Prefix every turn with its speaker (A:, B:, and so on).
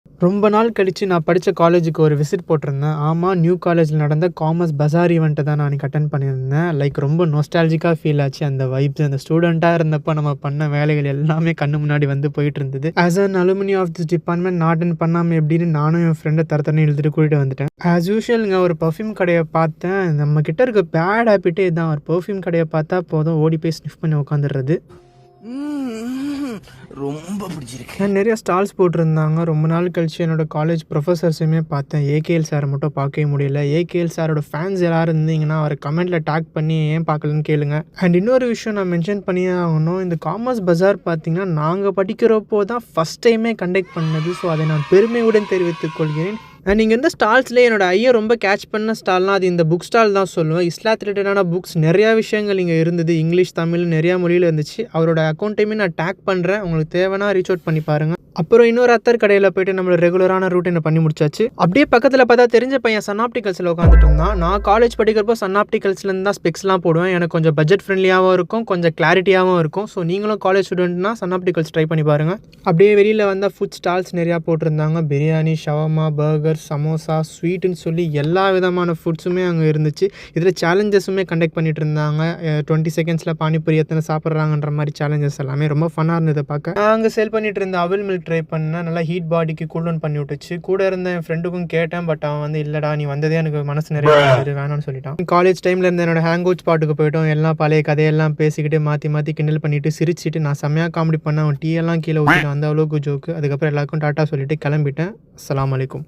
A: ரொம்ப நாள் கழிச்சு நான் படிச்ச காலேஜுக்கு ஒரு விசிட் போட்டிருந்தேன். ஆமா, நியூ காலேஜ்ல நடந்த காமர்ஸ் பஜார் ஈவென்ட்ட தான் நான் அன்னைக்கு அட்டெண்ட் பண்ணியிருந்தேன். ரொம்ப நொஸ்டால்ஜிக்கா ஃபீல் ஆச்சு. அந்த வைப்ஸ் அந்த ஸ்டூடெண்ட்டா இருந்தப்ப நம்ம பண்ண வேலைகள் எல்லாமே கண்ணு முன்னாடி வந்து போயிட்டுருந்தது. As an alumni of this department நாட் அண்ட் பண்ணாம எப்படின்னு நானும் என் ஃப்ரெண்ட தரத்தரன்னு இழுத்துட்டு கூட்டிட்டு வந்துட்டேன். ஆஸ் யூசுவல்ங்க ஒரு பெர்ஃப்யூம் கடைய பார்த்தேன். நம்ம கிட்ட இருக்க பேட் ஹேபிட்டே இதான். ஒரு பெர்ஃப்யூம் கடைய பார்த்தா போதும் ஓடி போய் ஸ்னிஃப் பண்ணி உட்காந்துடுறது.
B: ரொம்ப பிடிச்சிருக்கு.
A: நிறைய ஸ்டால்ஸ் போட்டிருந்தாங்க. ரொம்ப நாள் கழிச்சு என்னோட காலேஜ் ப்ரொஃபஸர்ஸுமே பார்த்தேன். ஏகேஎல் சாரை மட்டும் பார்க்கவே முடியல. ஏகேஎல் சாரோட ஃபேன்ஸ் யாராவது இருந்தீங்கன்னா அவரை கமெண்ட்டில் டேக் பண்ணி ஏன் பார்க்கலன்னு கேளுங்க. அண்ட் இன்னொரு விஷயம் நான் மென்ஷன் பண்ணியே ஆகணும். இந்த காமர்ஸ் பஜார் பார்த்தீங்கன்னா நாங்கள் படிக்கிறப்போ தான் ஃபஸ்ட் டைமே கண்டக்ட் பண்ணது. ஸோ அதை நான் பெருமையுடன் தெரிவித்துக் கொள்கிறேன். நீங்கள் இந்த ஸ்டால்ஸ்லேயே என்னோட ஐயை ரொம்ப கேட்ச் பண்ண ஸ்டால்னால் அது இந்த புக் ஸ்டால் தான் சொல்லுவேன். இஸ்லாத் ரிலேட்டடான புக்ஸ் நிறையா விஷயங்கள் இங்கே இருந்தது. இங்கிலீஷ், தமிழ் நிறையா மொழியில் இருந்துச்சு. அவரோட அக்கௌண்ட்டையுமே நான் டேக் பண்ணுறேன். உங்களுக்கு தேவைன்னா ரீச் அவுட் பண்ணி பாருங்கள். அப்புறம் இன்னொரு அத்தர் கடையில் போய்ட்டு நம்மளோட ரெகுலரான ரூட்டை பண்ணி முடிச்சாச்சு. அப்படியே பக்கத்தில் பார்த்தா தெரிஞ்ச பையன் சன் ஆப்டிகல்ஸில் உட்காந்துட்டு இருந்தான். நான் காலேஜ் படிக்கிறப்போ சன் ஆப்டிகல்ஸ்லேருந்து தான் ஸ்பெக்ஸ்லாம் போடுவேன். எனக்கு கொஞ்சம் பட்ஜெட் ஃப்ரெண்ட்லியாகவும் இருக்கும், கொஞ்சம் கிளாரிட்டியாகவும் இருக்கும். ஸோ நீங்களும் காலேஜ் ஸ்டூடெண்ட்னா சன் ஆப்டிகல்ஸ் ட்ரை பண்ணி பாருங்கள். அப்படியே வெளியில் வந்தால் ஃபுட் ஸ்டால்ஸ் நிறையா போட்டிருந்தாங்க. பிரியாணி, ஷவர்மா, பர்கர், சமோசா, ஸ்வீட்டுன்னு சொல்லி எல்லா விதமான ஃபுட்ஸுமே அங்கே இருந்துச்சு. இதில் சேலஞ்சஸுமே கண்டக்ட் பண்ணிட்டு இருந்தாங்க. 20 செகண்ட்ஸில் பானிபூரி எத்தனை சாப்பிட்றாங்கன்ற மாதிரி சேலஞ்சஸ் எல்லாமே ரொம்ப ஃபன்னாக இருந்ததை பார்க்க. நான் அங்கே சேல் பண்ணிட்டு இருந்த அவல் மில்க் ட்ரை பண்ணேன். நல்லா ஹீட் பாடிக்கு கூல் டவுன் பண்ணி விட்டுச்சு. கூட இருந்த என் ஃப்ரெண்டுக்கும் கேட்டேன். பட் அவன் வந்து இல்லைடா, நீ வந்ததே எனக்கு மனசு நிறைய வேணாம்னு சொல்லிட்டான். காலேஜ் டைமில் இருந்த என்னோட ஹேங் அவுட் ஸ்பாட்டுக்கு போய்ட்டோம். எல்லாம் பழைய கதையெல்லாம் பேசிக்கிட்டு மாற்றி கிண்டல் பண்ணிட்டு சிரிச்சிட்டு நான் செம்மையாக காமெடி பண்ணேன். அவன் டீ எல்லாம் கீழே ஊற்றிட்டு அந்த அளவுக்கு ஜோக்கு. அதுக்கப்புறம் எல்லாருக்கும் டாட்டா சொல்லிட்டு கிளம்பிட்டேன். அஸ்ஸலாமு அலைக்கும்.